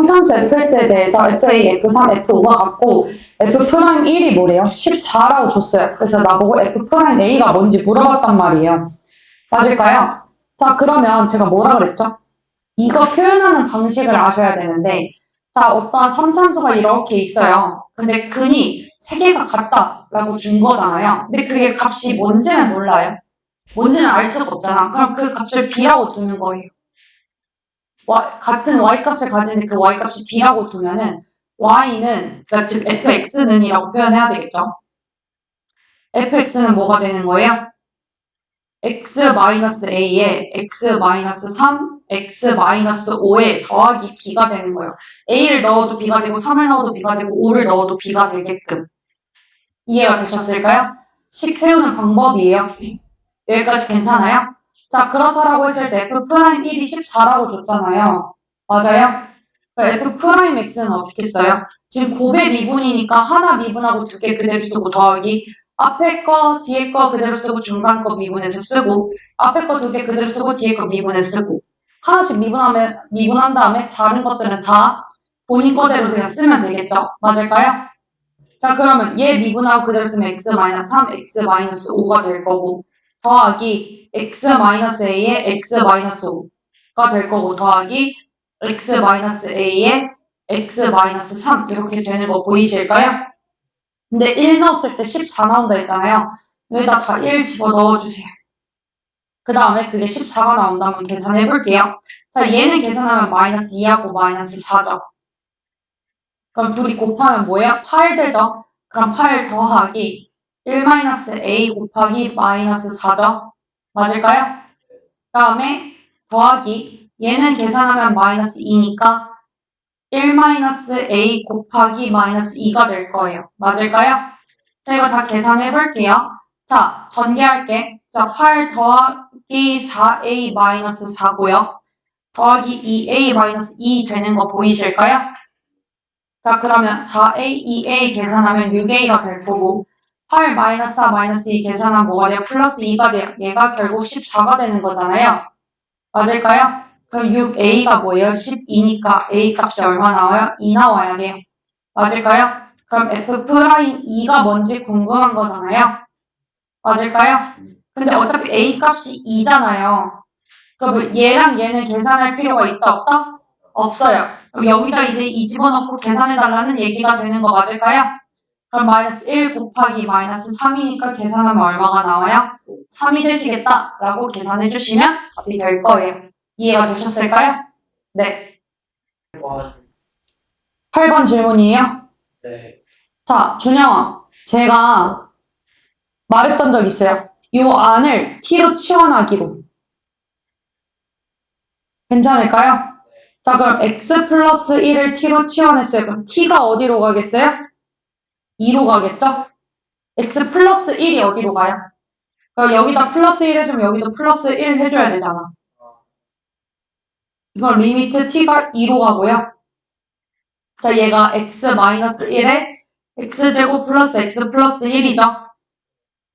상수함수 fx에 대해서 fa, f3, f5가 같고 f'1이 뭐래요? 14라고 줬어요. 그래서 나보고 f'a가 뭔지 물어봤단 말이에요. 맞을까요? 자, 그러면 제가 뭐라 그랬죠? 이거 표현하는 방식을 아셔야 되는데, 자, 어떠한 3참수가 이렇게 있어요. 근데 근이 3개가 같다라고 준 거잖아요. 근데 그게 값이 뭔지는 몰라요. 뭔지는 알 수가 없잖아. 그럼 그 값을 b라고 주는 거예요. 같은 y값을 가지는데 그 y값이 b라고 두면은 y는, 그러니까 즉 fx는 이라고 표현해야 되겠죠. fx는 뭐가 되는 거예요? x-a에 x-3, x-5에 더하기 b가 되는 거예요. a를 넣어도 b가 되고 3을 넣어도 b가 되고 5를 넣어도 b가 되게끔. 이해가 되셨을까요? 식 세우는 방법이에요. 여기까지 괜찮아요? 자, 그렇다라고 했을 때 f'1이 14라고 줬잖아요. 맞아요? f'x는 어떻게 써요? 지금 곱의 미분이니까 하나 미분하고 두 개 그대로 쓰고 더하기 앞에 거, 뒤에 거 그대로 쓰고 중간 거 미분해서 쓰고 앞에 거 두 개 그대로 쓰고 뒤에 거 미분해서 쓰고 하나씩 미분한 다음에 다른 것들은 다 본인 거대로 그냥 쓰면 되겠죠? 맞을까요? 자, 그러면 얘 미분하고 그대로 쓰면 x-3, x-5가 될 거고 더하기 x-a에 x-5가 될 거고 더하기 x-a에 x-3 이렇게 되는 거 보이실까요? 근데 1 넣었을 때 14 나온다 했잖아요. 여기다 다 1 집어넣어주세요. 그 다음에 그게 14가 나온다면 계산해볼게요. 자, 얘는 계산하면 마이너스 2하고 마이너스 4죠. 그럼 둘이 곱하면 뭐예요? 8 되죠? 그럼 8 더하기 1-a 곱하기 마이너스 4죠? 맞을까요? 그 다음에 더하기 얘는 계산하면 마이너스 2니까 1-a 곱하기 마이너스 2가 될 거예요. 맞을까요? 자, 이거 다 계산해 볼게요. 자, 전개할게. 자, 8 더하기 4a 마이너스 4고요. 더하기 2a 마이너스 2 되는 거 보이실까요? 자, 그러면 4a, 2a 계산하면 6a가 될 거고 8 마이너스 4 마이너스 2 계산하면 뭐가 돼요? 플러스 2가 돼요. 얘가 결국 14가 되는 거잖아요. 맞을까요? 그럼 6a가 뭐예요? 12니까 a 값이 얼마 나와요? 2 나와야 돼요. 맞을까요? 그럼 f'2가 뭔지 궁금한 거잖아요. 맞을까요? 근데 어차피 a 값이 2잖아요. 그럼 얘랑 얘는 계산할 필요가 있다 없다? 없어요. 그럼 여기다 이제 2 집어넣고 계산해달라는 얘기가 되는 거 맞을까요? 그럼 마이너스 1 곱하기 마이너스 3이니까 계산하면 얼마가 나와요? 3이 되시겠다 라고 계산해 주시면 답이 될 거예요. 이해가 되셨을까요? 네. 8번 질문이에요? 네. 자, 준영아, 제가 말했던 적 있어요. 요 안을 t로 치환하기로. 괜찮을까요? 자, 그럼 x 플러스 1을 t로 치환했어요. 그럼 t가 어디로 가겠어요? 2로 가겠죠? x 플러스 1이 어디로 가요? 그럼 여기다 플러스 1 해주면 여기도 플러스 1 해줘야 되잖아. 이건 리미트 t가 2로 가고요. 자, 얘가 x 마이너스 1에 x제곱 플러스 x 플러스 1이죠.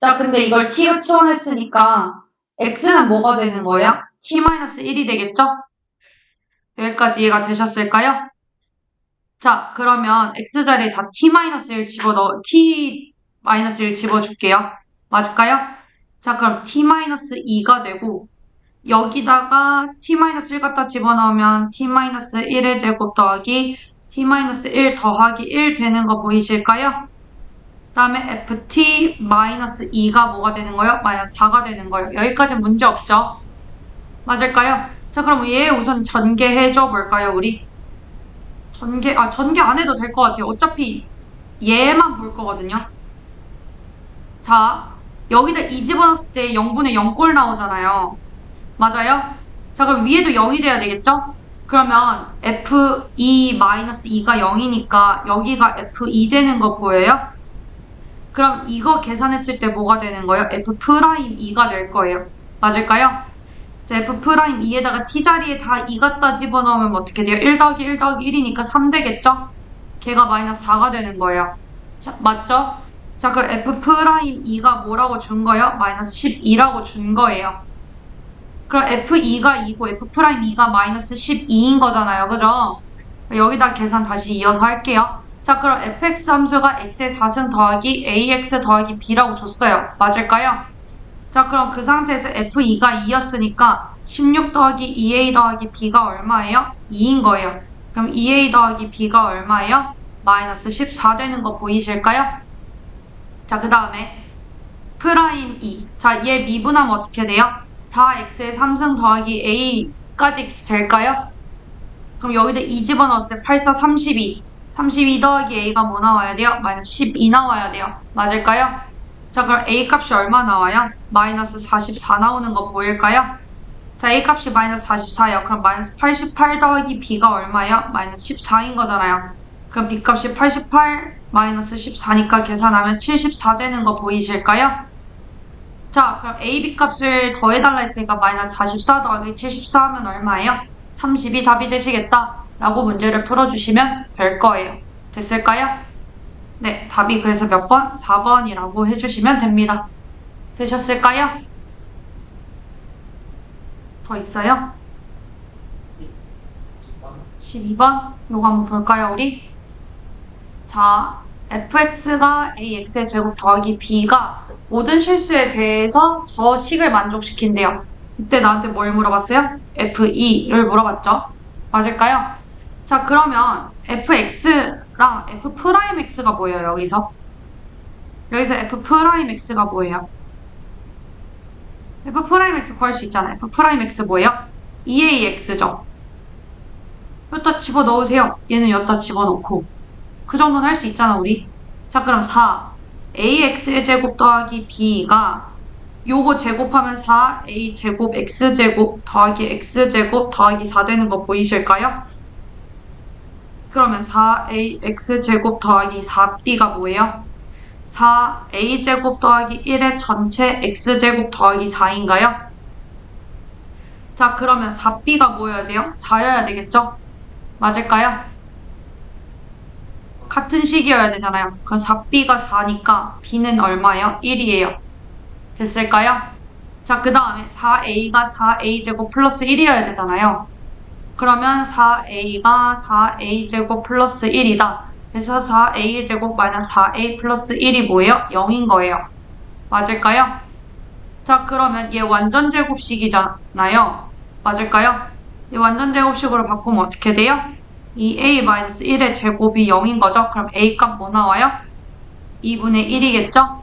자, 근데 이걸 t로 치환했으니까 x는 뭐가 되는 거예요? t-1이 되겠죠? 여기까지 이해가 되셨을까요? 자, 그러면 x자리에 다 t-1 t-1 집어줄게요. 맞을까요? 자, 그럼 t-2가 되고 여기다가 t-1 갖다 집어넣으면 t-1의 제곱 더하기 t-1 더하기 1 되는 거 보이실까요? 그 다음에 ft-2가 뭐가 되는 거예요? 마이너스 4가 되는 거예요. 여기까지 문제 없죠? 맞을까요? 자, 그럼 얘 우선 전개해줘 볼까요, 우리? 전개 안 해도 될 것 같아요. 어차피 얘만 볼 거거든요. 자, 여기다 2 집어넣었을 때 0분의 0꼴 나오잖아요. 맞아요? 자, 그럼 위에도 0이 돼야 되겠죠? 그러면 f2-2가 0이니까 여기가 f2 되는 거 보여요? 그럼 이거 계산했을 때 뭐가 되는 거예요? f'2가 될 거예요. 맞을까요? 자, f'2에다가 t자리에 다 2 갖다 집어넣으면 어떻게 돼요? 1 더하기 1 더하기 1이니까 3 되겠죠? 걔가 마이너스 4가 되는 거예요. 자, 맞죠? 자, 그럼 f'2가 뭐라고 준 거예요? 마이너스 12라고 준 거예요. 그럼 f2가 2고 f'2가 마이너스 12인 거잖아요. 그죠? 여기다 계산 다시 이어서 할게요. 자, 그럼 fx 함수가 x의 4승 더하기 ax 더하기 b라고 줬어요. 맞을까요? 자, 그럼 그 상태에서 f2가 2였으니까 16 더하기 2a 더하기 b가 얼마예요? 2인 거예요. 그럼 2a 더하기 b가 얼마예요? 마이너스 14 되는 거 보이실까요? 자, 그 다음에 프라임 2. 자, 얘 미분하면 어떻게 돼요? 4x의 3승 더하기 a까지 될까요? 그럼 여기다 2 집어넣었을 때 8, 4, 32. 32 더하기 a가 뭐 나와야 돼요? 마이너스 12 나와야 돼요. 맞을까요? 자, 그럼 a 값이 얼마 나와요? 마이너스 44 나오는 거 보일까요? 자, a 값이 마이너스 44예요. 그럼 마이너스 88 더하기 b가 얼마예요? 마이너스 14인 거잖아요. 그럼 b 값이 88 마이너스 14니까 계산하면 74 되는 거 보이실까요? 자, 그럼 a, b 값을 더해달라 했으니까 마이너스 44 더하기 74 하면 얼마예요? 30이 답이 되시겠다 라고 문제를 풀어주시면 될 거예요. 됐을까요? 네, 답이 그래서 몇 번? 4번이라고 해주시면 됩니다. 되셨을까요? 더 있어요? 12번? 이거 한번 볼까요, 우리? 자, fx가 ax의 제곱 더하기 b가 모든 실수에 대해서 저 식을 만족시킨대요. 이때 나한테 뭘 물어봤어요? f2를 물어봤죠? 맞을까요? 자, 그러면 fx랑 f'x가 뭐예요, 여기서? 여기서 f'x가 뭐예요? f'x 구할 수 있잖아요. f'x 뭐예요? 2ax죠? 여기다 집어넣으세요. 얘는 여기다 집어넣고. 그 정도는 할 수 있잖아, 우리. 자, 그럼 4. ax의 제곱 더하기 b가 요거 제곱하면 4a 제곱 x제곱 더하기 x제곱 더하기 4 되는 거 보이실까요? 그러면 4a x제곱 더하기 4b가 뭐예요? 4a 제곱 더하기 1의 전체 x제곱 더하기 4인가요? 자, 그러면 4b가 뭐여야 돼요? 4여야 되겠죠? 맞을까요? 같은 식이어야 되잖아요. 그럼 4b가 4니까 b는 얼마예요? 1이에요. 됐을까요? 자, 그 다음에 4a가 4a제곱 플러스 1이어야 되잖아요. 그러면 4a가 4a제곱 플러스 1이다. 그래서 4a제곱 마이너스 4a 플러스 1이 뭐예요? 0인 거예요. 맞을까요? 자, 그러면 얘 완전 제곱식이잖아요. 맞을까요? 얘 완전 제곱식으로 바꾸면 어떻게 돼요? 2a-1의 제곱이 0인 거죠? 그럼 a 값 뭐 나와요? 2분의 1이겠죠?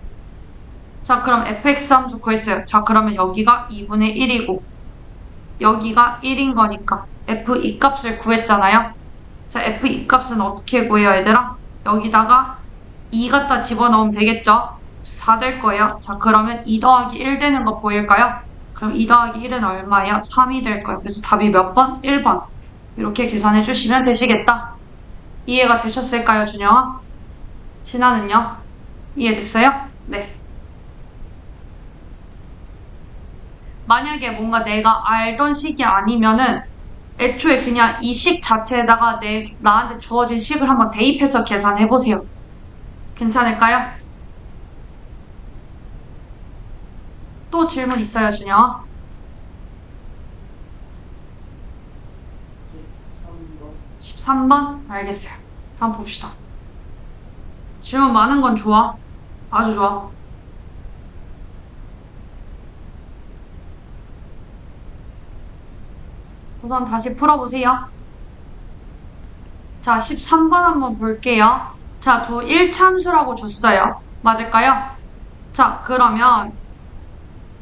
자, 그럼 fx 함수 구했어요. 자, 그러면 여기가 2분의 1이고 여기가 1인 거니까 f2 값을 구했잖아요. 자, f2 값은 어떻게 구해요, 얘들아? 여기다가 2 갖다 집어넣으면 되겠죠? 4 될 거예요. 자, 그러면 2 더하기 1 되는 거 보일까요? 그럼 2 더하기 1은 얼마예요? 3이 될 거예요. 그래서 답이 몇 번? 1번. 이렇게 계산해 주시면 되시겠다. 이해가 되셨을까요, 준영아? 진아는요? 이해됐어요? 네. 만약에 뭔가 내가 알던 식이 아니면은 애초에 그냥 이 식 자체에다가 나한테 주어진 식을 한번 대입해서 계산해보세요. 괜찮을까요? 또 질문 있어요, 준영아? 13번? 알겠어요. 한번 봅시다. 질문 많은 건 좋아. 아주 좋아. 우선 다시 풀어보세요. 자, 13번 한번 볼게요. 자, 두 1참수라고 줬어요. 맞을까요? 자, 그러면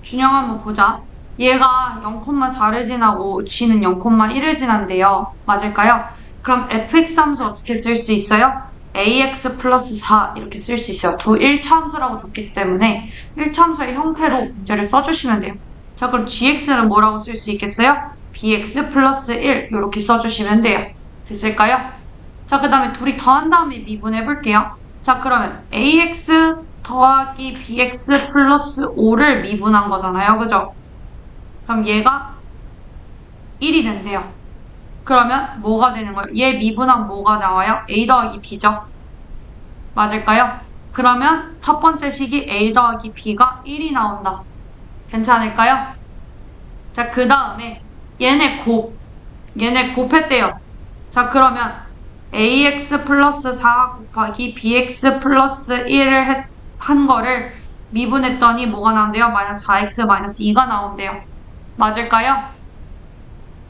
준영 한번 보자. 얘가 0,4를 지나고 g는 0,1을 지난대요. 맞을까요? 그럼 fx 함수 어떻게 쓸 수 있어요? ax 플러스 4 이렇게 쓸 수 있어요. 두 1참수라고 줬기 때문에 1참수의 형태로 문제를 써주시면 돼요. 자, 그럼 gx는 뭐라고 쓸 수 있겠어요? bx 플러스 1 이렇게 써주시면 돼요. 됐을까요? 자, 그 다음에 둘이 더한 다음에 미분해볼게요. 자, 그러면 ax 더하기 bx 플러스 5를 미분한 거잖아요. 그죠? 그럼 얘가 1이 된대요. 그러면 뭐가 되는 거예요? 얘 미분한 뭐가 나와요? a 더하기 b죠? 맞을까요? 그러면 첫 번째 식이 a 더하기 b가 1이 나온다. 괜찮을까요? 자, 그 다음에 얘네 곱했대요. 자, 그러면 ax 플러스 4 곱하기 bx 플러스 1을 한 거를 미분했더니 뭐가 나온대요? 마이너스 4x 마이너스 2가 나온대요. 맞을까요?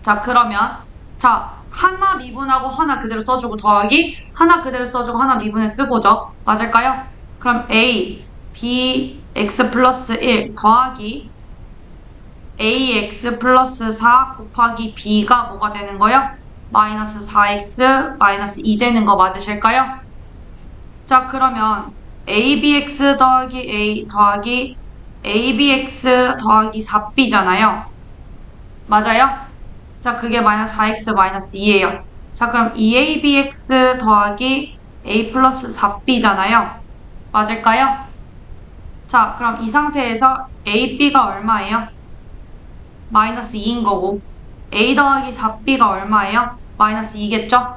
자, 그러면 자, 하나 미분하고 하나 그대로 써주고 더하기 하나 그대로 써주고 하나 미분해 쓰고죠. 맞을까요? 그럼 a, b, x 플러스 1 더하기 ax 플러스 4 곱하기 b가 뭐가 되는 거예요? 마이너스 4x 마이너스 2 되는 거 맞으실까요? 자, 그러면 abx 더하기 a 더하기 abx 더하기 4b잖아요. 맞아요? 자, 그게 마이너스 4x 마이너스 2예요. 자, 그럼 2abx 더하기 a 플러스 4b잖아요. 맞을까요? 자, 그럼 이 상태에서 ab가 얼마예요? 마이너스 2인 거고 a 더하기 4b가 얼마예요? 마이너스 2겠죠?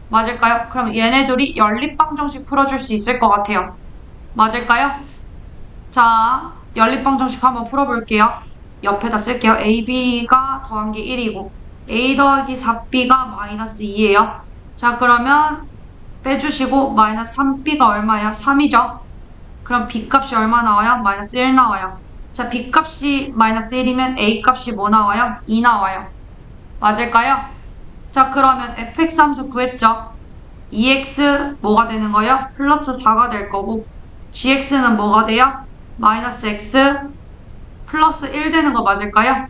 맞을까요? 그럼 얘네들이 연립방정식 풀어줄 수 있을 것 같아요. 맞을까요? 자, 연립방정식 한번 풀어볼게요. 옆에다 쓸게요. ab가 더한 게 1이고 a 더하기 4b가 마이너스 2예요. 자, 그러면 빼주시고 마이너스 3b가 얼마예요? 3이죠? 그럼 b값이 얼마 나와요? 마이너스 1 나와요. 자, b값이 마이너스 1이면 a값이 뭐 나와요? 2 나와요. 맞을까요? 자, 그러면 fx 함수 구했죠? 2x 뭐가 되는 거예요? 플러스 4가 될 거고 gx는 뭐가 돼요? 마이너스 x 플러스 1 되는 거 맞을까요?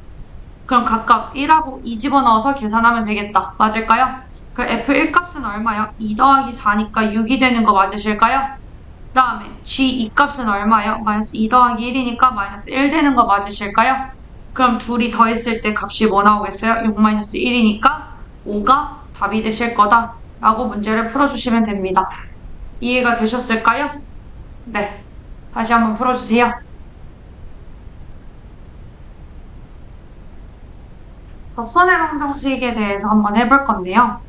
그럼 각각 1하고 2 집어넣어서 계산하면 되겠다. 맞을까요? 그 f1 값은 얼마요? 2 더하기 4니까 6이 되는 거 맞으실까요? 그 다음에 g2 값은 얼마예요? 마이너스 2 더하기 1이니까 마이너스 1 되는 거 맞으실까요? 그럼 둘이 더했을 때 값이 뭐 나오겠어요? 6 마이너스 1이니까 5가 답이 되실 거다 라고 문제를 풀어주시면 됩니다. 이해가 되셨을까요? 네. 다시 한번 풀어주세요. 접선의 방정식에 대해서 한번 해볼 건데요.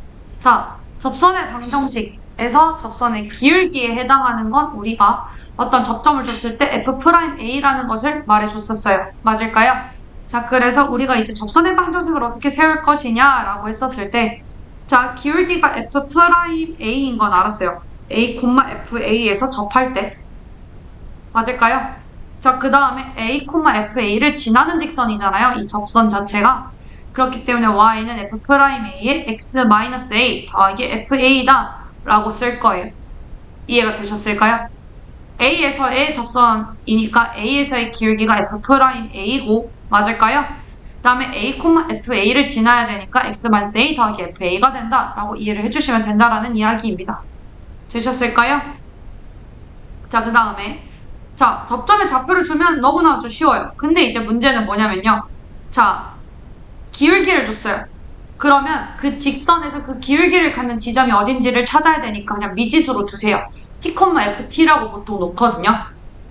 자, 접선의 방정식에서 접선의 기울기에 해당하는 건 우리가 어떤 접점을 줬을 때 F'A라는 것을 말해줬었어요. 맞을까요? 자, 그래서 우리가 이제 접선의 방정식을 어떻게 세울 것이냐라고 했었을 때 자, 기울기가 F'A인 건 알았어요. A, FA에서 접할 때 맞을까요? 자, 그 다음에 A, FA를 지나는 직선이잖아요. 이 접선 자체가. 그렇기 때문에 y는 F'A의 x-a 더하기 FA다 라고 쓸 거예요. 이해가 되셨을까요? A에서의 접선이니까 A에서의 기울기가 F'A고 맞을까요? 그 다음에 A, FA를 지나야 되니까 x-a 더하기 FA가 된다 라고 이해를 해주시면 된다라는 이야기입니다. 되셨을까요? 자, 그 다음에 자, 접점의 좌표를 주면 너무나 아주 쉬워요. 근데 이제 문제는 뭐냐면요. 자, 기울기를 줬어요. 그러면 그 직선에서 그 기울기를 갖는 지점이 어딘지를 찾아야 되니까 그냥 미지수로 두세요. t,ft라고 보통 놓거든요.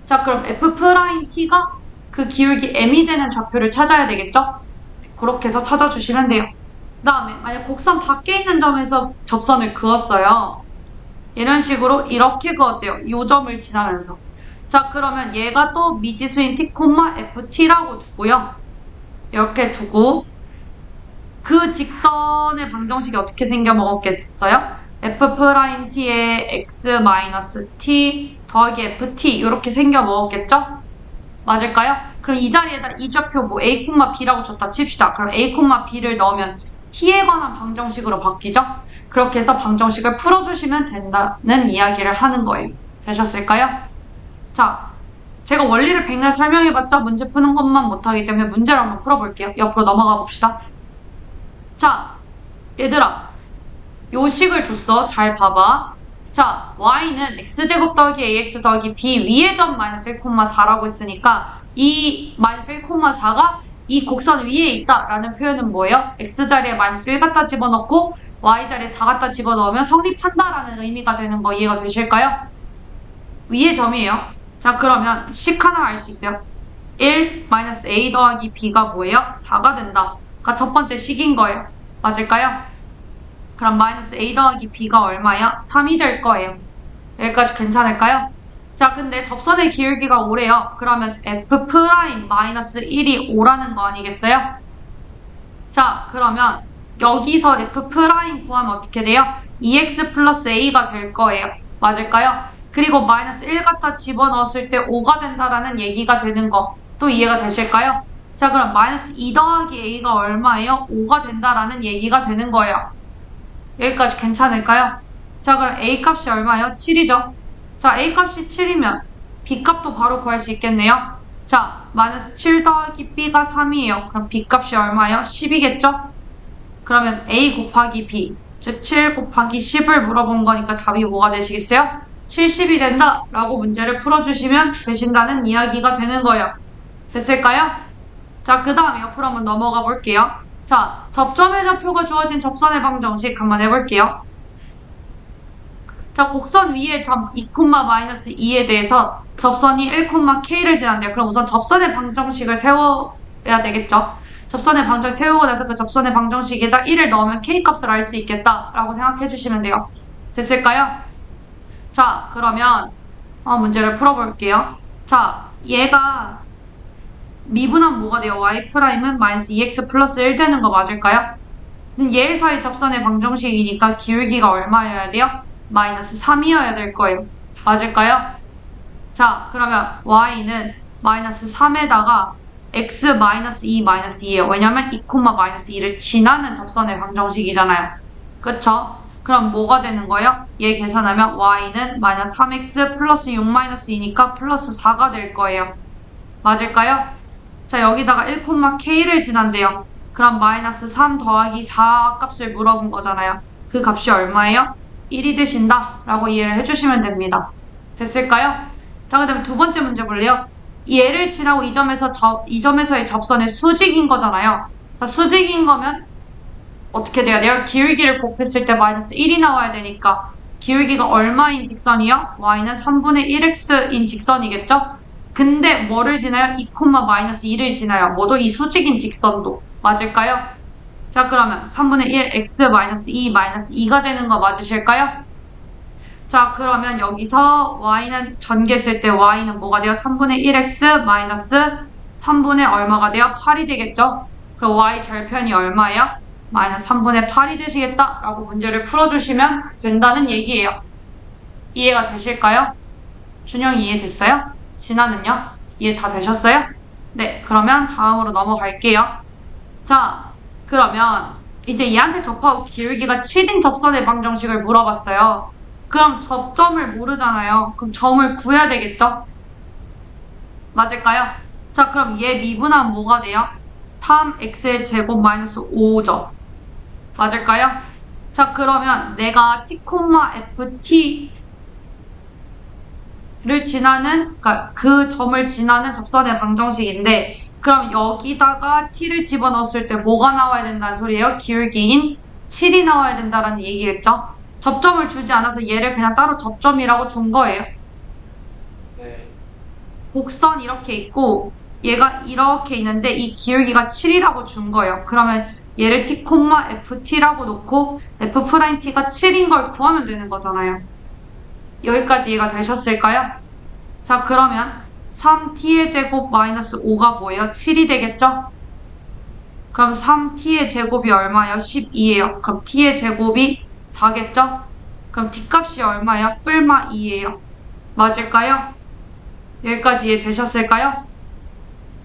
자, 그럼 f't가 그 기울기 m이 되는 좌표를 찾아야 되겠죠? 그렇게 해서 찾아주시면 돼요. 그 다음에 만약 곡선 밖에 있는 점에서 접선을 그었어요. 이런 식으로 이렇게 그었대요. 이 점을 지나면서. 자, 그러면 얘가 또 미지수인 t,ft라고 두고요. 이렇게 두고 그 직선의 방정식이 어떻게 생겨 먹었겠어요? F'T의 x-t 더하기 ft 이렇게 생겨 먹었겠죠? 맞을까요? 그럼 이 자리에다 이 좌표 뭐 a, b라고 줬다 칩시다. 그럼 a, b를 넣으면 t에 관한 방정식으로 바뀌죠? 그렇게 해서 방정식을 풀어주시면 된다는 이야기를 하는 거예요. 되셨을까요? 자, 제가 원리를 백날 설명해봤자 문제 푸는 것만 못하기 때문에 문제를 한번 풀어볼게요. 옆으로 넘어가 봅시다. 자, 얘들아, 요 식을 줬어. 잘 봐봐. 자, y는 x제곱 더하기 ax 더하기 b 위의 점 마이너스 1,4라고 했으니까 이 마이너스 1,4가 이 곡선 위에 있다라는 표현은 뭐예요? x자리에 마이너스 1 갖다 집어넣고 y자리에 4 갖다 집어넣으면 성립한다라는 의미가 되는 거 이해가 되실까요? 위의 점이에요. 자, 그러면 식 하나 알 수 있어요. 1 마이너스 a 더하기 b가 뭐예요? 4가 된다. 그러니까 첫 번째 식인 거예요. 맞을까요? 그럼 마이너스 a 더하기 b가 얼마야? 3이 될 거예요. 여기까지 괜찮을까요? 자, 근데 접선의 기울기가 5래요. 그러면 f 프라임 마이너스 1이 5라는 거 아니겠어요? 자, 그러면 여기서 f 프라임 구하면 어떻게 돼요? 2x 플러스 a가 될 거예요. 맞을까요? 그리고 마이너스 1 갖다 집어넣었을 때 5가 된다라는 얘기가 되는 거 또 이해가 되실까요? 자, 그럼 마이너스 2 더하기 a가 얼마예요? 5가 된다라는 얘기가 되는 거예요. 여기까지 괜찮을까요? 자, 그럼 a 값이 얼마예요? 7이죠. 자, a 값이 7이면 b 값도 바로 구할 수 있겠네요. 자, 마이너스 7 더하기 b가 3이에요. 그럼 b 값이 얼마예요? 10이겠죠? 그러면 a 곱하기 b, 즉 7 곱하기 10을 물어본 거니까 답이 뭐가 되시겠어요? 70이 된다 라고 문제를 풀어주시면 되신다는 이야기가 되는 거예요. 됐을까요? 자, 그 다음에 옆으로 한번 넘어가 볼게요. 자, 접점의 좌표가 주어진 접선의 방정식 한번 해볼게요. 자, 곡선 위에 점 2,-2에 대해서 접선이 1,k를 지난대요. 그럼 우선 접선의 방정식을 세워야 되겠죠. 접선의 방정식 세우고 나서 그 접선의 방정식에다 1을 넣으면 k값을 알 수 있겠다라고 생각해 주시면 돼요. 됐을까요? 자, 그러면 문제를 풀어볼게요. 자, 얘가 미분하면 뭐가 돼요? y'은 마이너스 2x 플러스 1 되는 거 맞을까요? 얘 사이 접선의 방정식이니까 기울기가 얼마여야 돼요? 마이너스 3이어야 될 거예요. 맞을까요? 자, 그러면 y는 마이너스 3에다가 x 마이너스 2 마이너스 2예요. 왜냐면 2, 마이너스 2를 지나는 접선의 방정식이잖아요. 그쵸? 그럼 뭐가 되는 거예요? 얘 계산하면 y는 마이너스 3x 플러스 6 마이너스 2니까 플러스 4가 될 거예요. 맞을까요? 자, 여기다가 1,k를 지난대요. 그럼 마이너스 3 더하기 4 값을 물어본 거잖아요. 그 값이 얼마예요? 1이 되신다 라고 이해를 해주시면 됩니다. 됐을까요? 자, 그 다음에 두 번째 문제 볼래요? 얘를 지나고 이 점에서의 접선의 수직인 거잖아요. 수직인 거면 어떻게 돼야 돼요? 기울기를 곱했을 때 마이너스 1이 나와야 되니까 기울기가 얼마인 직선이요? y는 3분의 1x인 직선이겠죠? 근데 뭐를 지나요? 2, 마이너스 2를 지나요. 뭐도 이 수직인 직선도. 맞을까요? 자, 그러면 3분의 1 x 마이너스 2 마이너스 2가 되는 거 맞으실까요? 자, 그러면 여기서 y는 전개 쓸 때 y는 뭐가 돼요? 3분의 1x 마이너스 3분의 얼마가 돼요? 8이 되겠죠? 그럼 y 절편이 얼마예요? 마이너스 3분의 8이 되시겠다 라고 문제를 풀어주시면 된다는 얘기예요. 이해가 되실까요? 준영 이해됐어요? 진아는요? 이해 다 되셨어요? 네, 그러면 다음으로 넘어갈게요. 자, 그러면 이제 얘한테 접하고 기울기가 7인 접선의 방정식을 물어봤어요. 그럼 접점을 모르잖아요. 그럼 점을 구해야 되겠죠? 맞을까요? 자, 그럼 얘 미분하면 뭐가 돼요? 3x의 제곱 마이너스 5죠. 맞을까요? 자, 그러면 내가 t, ft 를 지나는, 그러니까 그 점을 지나는 접선의 방정식인데, 그럼 여기다가 t를 집어넣었을 때 뭐가 나와야 된다는 소리예요? 기울기인 7이 나와야 된다는 얘기겠죠? 접점을 주지 않아서 얘를 그냥 따로 접점이라고 준 거예요. 네. 곡선 이렇게 있고 얘가 이렇게 있는데 이 기울기가 7이라고 준 거예요. 그러면 얘를 t, ft라고 놓고 f't가 7인 걸 구하면 되는 거잖아요. 여기까지 이해가 되셨을까요? 자, 그러면 3t의 제곱 마이너스 5가 뭐예요? 7이 되겠죠? 그럼 3t의 제곱이 얼마예요? 12예요. 그럼 t의 제곱이 4겠죠? 그럼 t값이 얼마예요? 뿔마 2예요. 맞을까요? 여기까지 이해되셨을까요?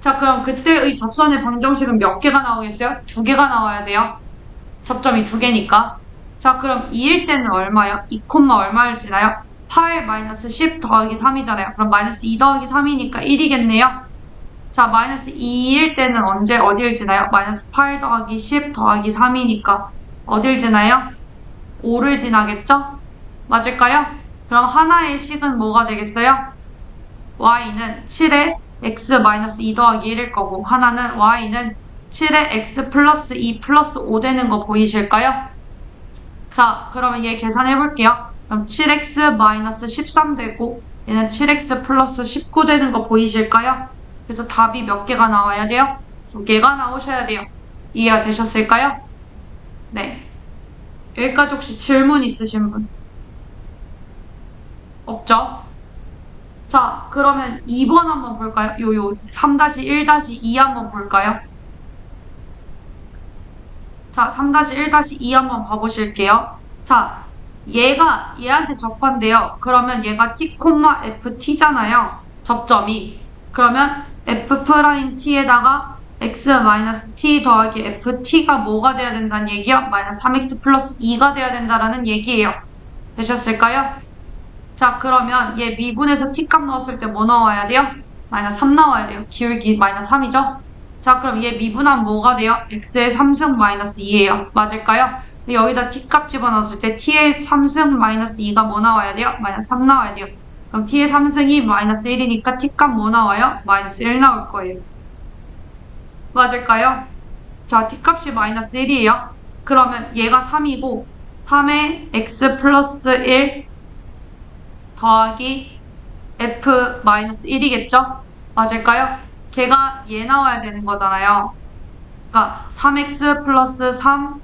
자, 그럼 그때의 접선의 방정식은 몇 개가 나오겠어요? 2개가 나와야 돼요. 접점이 2개니까. 자, 그럼 2일 때는 얼마예요? 2, 얼마를 지나요? 8 마이너스 10 더하기 3이잖아요. 그럼 마이너스 2 더하기 3이니까 1이겠네요. 자, 마이너스 2일 때는 언제 어디를 지나요? 마이너스 8 더하기 10 더하기 3이니까 어딜 지나요? 5를 지나겠죠? 맞을까요? 그럼 하나의 식은 뭐가 되겠어요? y는 7에 x 마이너스 2 더하기 1일 거고 하나는 y는 7에 x 플러스 2 플러스 5 되는 거 보이실까요? 자, 그러면 얘 계산해 볼게요. 그럼 7x 마이너스 13 되고 얘는 7x 플러스 19 되는 거 보이실까요? 그래서 답이 몇 개가 나와야 돼요? 2개가 나오셔야 돼요. 이해가 되셨을까요? 네. 여기까지 혹시 질문 있으신 분? 없죠? 자, 그러면 2번 한번 볼까요? 요 3-1-2 한번 볼까요? 자, 3-1-2 한번 봐보실게요. 자, 얘가 얘한테 접한대요. 그러면 얘가 t, ft잖아요. 접점이. 그러면 f't에다가 x-t 더하기 ft가 뭐가 돼야 된다는 얘기요? 마이너스 3x 플러스 2가 돼야 된다라는 얘기예요. 되셨을까요? 자, 그러면 얘 미분에서 t값 넣었을 때 뭐 나와야 돼요? 마이너스 3 나와야 돼요. 기울기 마이너스 3이죠? 자, 그럼 얘 미분하면 뭐가 돼요? x의 3승 마이너스 2예요. 맞을까요? 여기다 t값 집어넣었을 때 t의 3승 마이너스 2가 뭐 나와야 돼요? 마이너스 3 나와야 돼요. 그럼 t의 3승이 마이너스 1이니까 t값 뭐 나와요? 마이너스 1 나올 거예요. 맞을까요? 자, t값이 마이너스 1이에요. 그러면 얘가 3이고 3에 x 플러스 1 더하기 f-1이겠죠? 맞을까요? 걔가 얘 나와야 되는 거잖아요. 그러니까 3x 플러스 3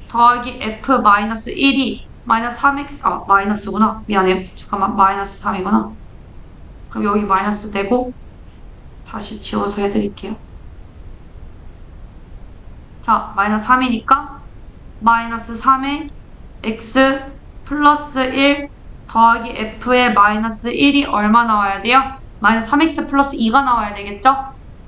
더하기 f-1이 마이너스 3x, 마이너스구나. 미안해요. 잠깐만, 마이너스 3이구나. 그럼 여기 마이너스 되고 다시 지워서 해드릴게요. 자, 마이너스 3이니까 마이너스 3에 x 플러스 1 더하기 f의 마이너스 1이 얼마 나와야 돼요? 마이너스 3x 플러스 2가 나와야 되겠죠?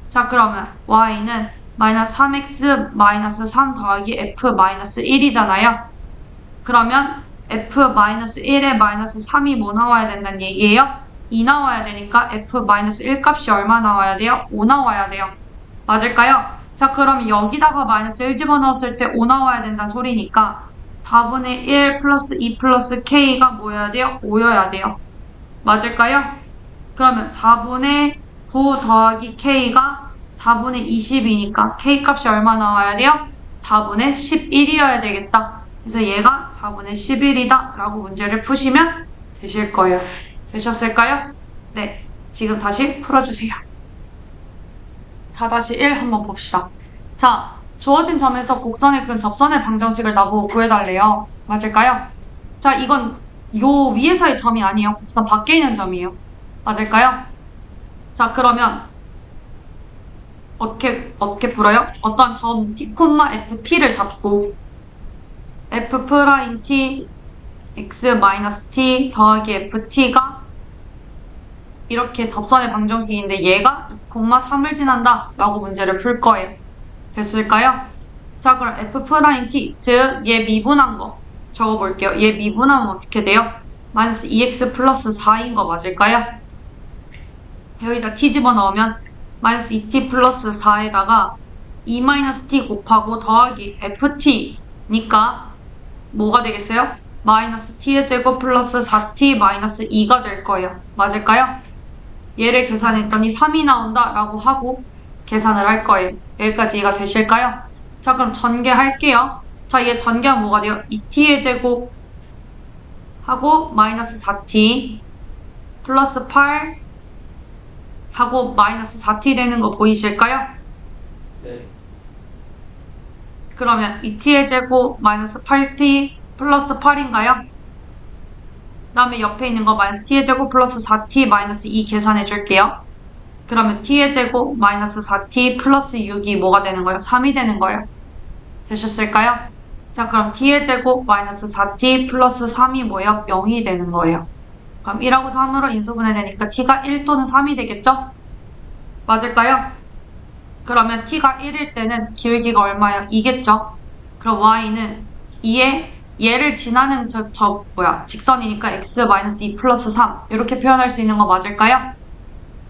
자, 그러면 y는 마이너스 3x 마이너스 3 더하기 f 마이너스 1이잖아요. 그러면 f 마이너스 1에 마이너스 3이 뭐 나와야 된다는 얘기예요? 2 나와야 되니까 f 마이너스 1 값이 얼마 나와야 돼요? 5 나와야 돼요. 맞을까요? 자, 그럼 여기다가 마이너스 1 집어넣었을 때 5 나와야 된다는 소리니까 4분의 1 플러스 2 플러스 k가 뭐여야 돼요? 5여야 돼요. 맞을까요? 그러면 4분의 9 더하기 k가 4분의 20이니까 k 값이 얼마 나와야 돼요? 4분의 11이어야 되겠다. 그래서 얘가 4분의 11이다 라고 문제를 푸시면 되실 거예요. 되셨을까요? 네, 지금 다시 풀어주세요. 4-1 한번 봅시다. 자, 주어진 점에서 곡선의 근 접선의 방정식을 나보고 구해달래요. 맞을까요? 자, 이건 요 위에서의 점이 아니에요. 곡선 밖에 있는 점이에요. 맞을까요? 자, 그러면 어떻게 풀어요? 어떤 점 t, ft를 잡고 f'(t) x-t 더하기 ft가 이렇게 접선의 방정식인데 얘가 2,3을 지난다 라고 문제를 풀 거예요. 됐을까요? 자, 그럼 f'(t) 즉 얘 미분한 거 적어볼게요. 얘 미분하면 어떻게 돼요? 마이너스 2x 플러스 4인 거 맞을까요? 여기다 t 집어넣으면 마이너스 2t 플러스 4에다가 2-t 곱하고 더하기 ft니까 뭐가 되겠어요? 마이너스 t의 제곱 플러스 4t 마이너스 2가 될 거예요. 맞을까요? 얘를 계산했더니 3이 나온다 라고 하고 계산을 할 거예요. 여기까지 이해가 되실까요? 자, 그럼 전개할게요. 자, 얘 전개하면 뭐가 돼요? 2t의 제곱 하고 마이너스 4t 플러스 8 하고 마이너스 4t 되는 거 보이실까요? 네. 그러면 2t의 제곱 마이너스 8t 플러스 8인가요? 그 다음에 옆에 있는 거 마이너스 t의 제곱 플러스 4t 마이너스 2 계산해 줄게요. 그러면 t의 제곱 마이너스 4t 플러스 6이 뭐가 되는 거예요? 3이 되는 거예요. 되셨을까요? 자, 그럼 t의 제곱 마이너스 4t 플러스 3이 뭐예요? 0이 되는 거예요. 그럼 1하고 3으로 인수분해되니까 t가 1 또는 3이 되겠죠? 맞을까요? 그러면 t가 1일 때는 기울기가 얼마예요? 2겠죠? 그럼 y는 2에 얘를 지나는 직선이니까 x-2 플러스 3 이렇게 표현할 수 있는 거 맞을까요?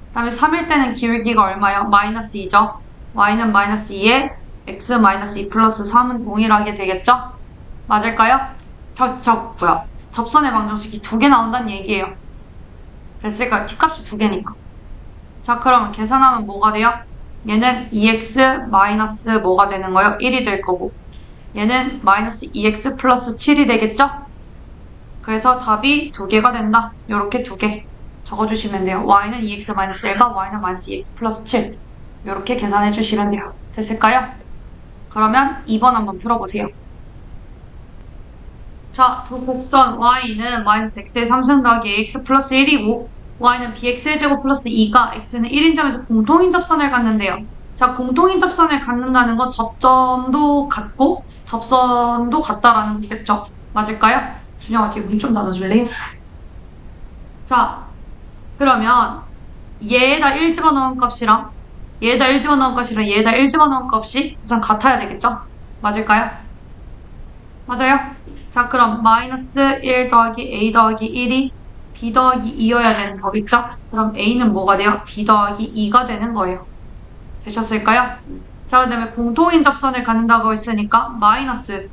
그 다음에 3일 때는 기울기가 얼마예요? 마이너스 2죠? y는 마이너스 2에 x-2 플러스 3은 동일하게 되겠죠? 맞을까요? 접선의 방정식이 2개 나온다는 얘기예요. 됐을까요? t값이 2개니까. 자, 그러면 계산하면 뭐가 돼요? 얘는 2x 마이너스 뭐가 되는 거예요? 1이 될 거고 얘는 마이너스 2x 플러스 7이 되겠죠? 그래서 답이 2개가 된다. 이렇게 2개 적어주시면 돼요. y는 2x 마이너스 1과 y는 마이너스 2x 플러스 7 이렇게 계산해 주시면 돼요. 됐을까요? 그러면 2번 한번 풀어보세요. 자, 두 곡선 y는 마이너스 x의 3승 더하기 ax 플러스 1이고 y는 bx의 제곱 플러스 2가 x는 1인 점에서 공통인 접선을 갖는데요. 자, 공통인 접선을 갖는다는 건 접점도 같고 접선도 같다라는 거겠죠. 맞을까요? 준영아, 뒤에 문 좀 닫아줄래? 자, 그러면 얘에다 1 집어넣은 값이랑 얘에다 1 집어넣은 값이랑 얘에다 1 집어넣은 값이 우선 같아야 되겠죠? 맞을까요? 맞아요? 자, 그럼 마이너스 1 더하기 a 더하기 1이 b 더하기 2여야 되는 법 있죠? 그럼 a는 뭐가 돼요? b 더하기 2가 되는 거예요. 되셨을까요? 자, 그 다음에 공통인 접선을 갖는다고 했으니까 마이너스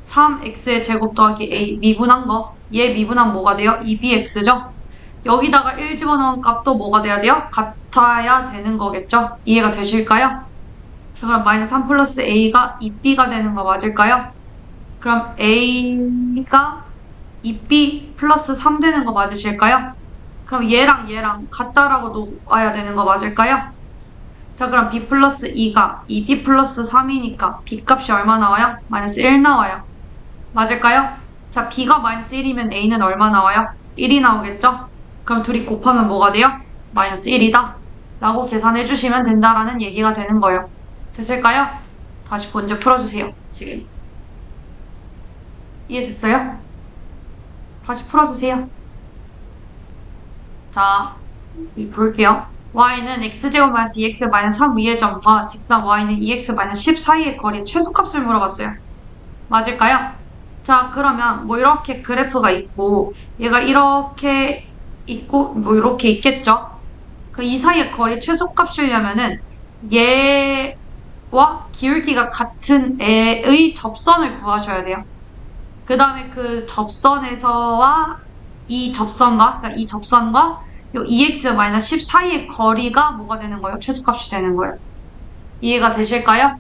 3x의 제곱 더하기 a 미분한 거, 얘 미분한 뭐가 돼요? 2bx죠? 여기다가 1 집어넣은 값도 뭐가 돼야 돼요? 같아야 되는 거겠죠? 이해가 되실까요? 자, 그럼 마이너스 3 플러스 a가 2b가 되는 거 맞을까요? 그럼 a가 2b 플러스 3 되는 거 맞으실까요? 그럼 얘랑 얘랑 같다라고 놓아야 되는 거 맞을까요? 자, 그럼 b 플러스 2가 2b 플러스 3이니까 b 값이 얼마 나와요? 마이너스 1 나와요. 맞을까요? 자, b가 마이너스 1이면 a는 얼마 나와요? 1이 나오겠죠? 그럼 둘이 곱하면 뭐가 돼요? 마이너스 1이다 라고 계산해 주시면 된다라는 얘기가 되는 거예요. 됐을까요? 다시 문제 풀어주세요. 지금 이해됐어요? 다시 풀어주세요. 자, 볼게요. y는 x제곱 마이너스 2x 마이너스 3 위의 점과 직선 y는 2x 마이너스 10 사이의 거리 최소값을 물어봤어요. 맞을까요? 자, 그러면 뭐 이렇게 그래프가 있고 얘가 이렇게 있고 뭐 이렇게 있겠죠? 그 이 사이의 거리 최소값이려면은 얘와 기울기가 같은 애의 접선을 구하셔야 돼요. 그 다음에 그 접선에서와 이 접선과, 그러니까 이 접선과 요 2x-10 사이의 거리가 뭐가 되는 거예요? 최소값이 되는 거예요. 이해가 되실까요?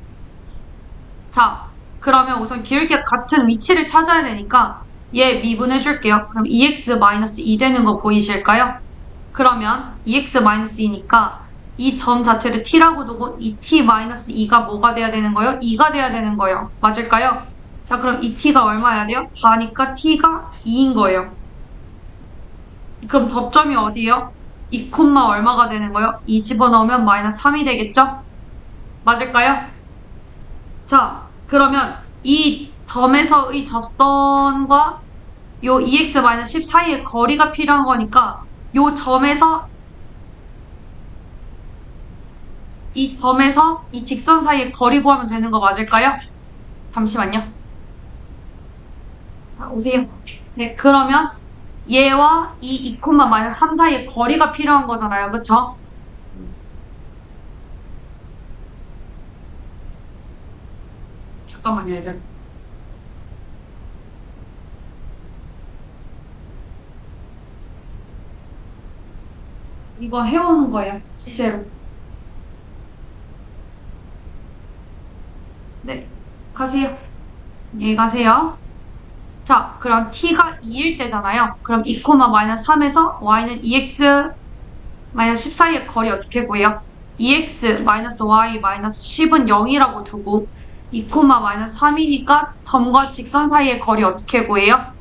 자, 그러면 우선 기울기가 같은 위치를 찾아야 되니까 얘 미분해줄게요. 그럼 2x-2 되는 거 보이실까요? 그러면 2x-2니까 이 점 자체를 t라고 두고 2t-2가 뭐가 돼야 되는 거예요? 2가 돼야 되는 거예요. 맞을까요? 자, 그럼 2t가 얼마야 돼요? 4니까 t가 2인 거예요. 그럼 접점이 어디예요? 2, 얼마가 되는 거예요? 2 집어넣으면 마이너스 3이 되겠죠? 맞을까요? 자, 그러면 이 점에서의 접선과 요 2x-10 사이의 거리가 필요한 거니까 요 점에서 이 직선 사이의 거리 구하면 되는 거 맞을까요? 잠시만요. 자, 오세요. 네, 그러면 얘와 이 2,-3 사이의 거리가 필요한 거잖아요. 그쵸? 잠깐만요, 얘들. 이거 해오는 거예요, 실제로. 네, 가세요. 안녕히 가세요. 자, 그럼 t가 2일 때잖아요. 그럼 2,-3에서 y는 2x-10 사이의 거리 어떻게 구해요? 2x-y-10은 0이라고 두고 2,-3이니까 점과 직선 사이의 거리 어떻게 구해요?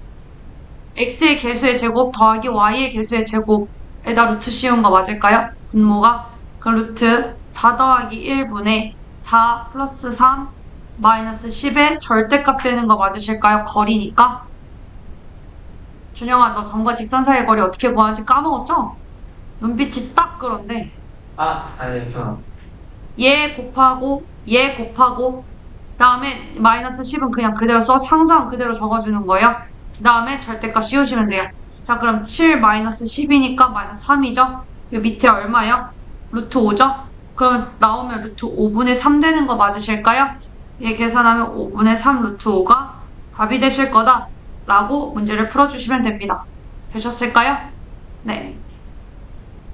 x의 개수의 제곱 더하기 y의 개수의 제곱에다 루트 씌운 거 맞을까요? 분모가? 그럼 루트 4 더하기 1분의 4 플러스 3 마이너스 10의 절대값 되는 거 맞으실까요? 거리니까. 준영아, 너 점과 직선 사이의 거리 어떻게 구하는지 까먹었죠? 눈빛이 딱 그런데. 아니, 얘 곱하고 다음에 마이너스 10은 그냥 그대로 상수항 그대로 적어주는 거예요. 그 다음에 절대값 씌우시면 돼요. 자, 그럼 7 마이너스 10이니까 마이너스 3이죠? 이 밑에 얼마예요? 루트 5죠? 그럼 나오면 루트 5분의 3 되는 거 맞으실까요? 얘 계산하면 5분의 3 루트 5가 답이 되실 거다 라고 문제를 풀어주시면 됩니다. 되셨을까요? 네.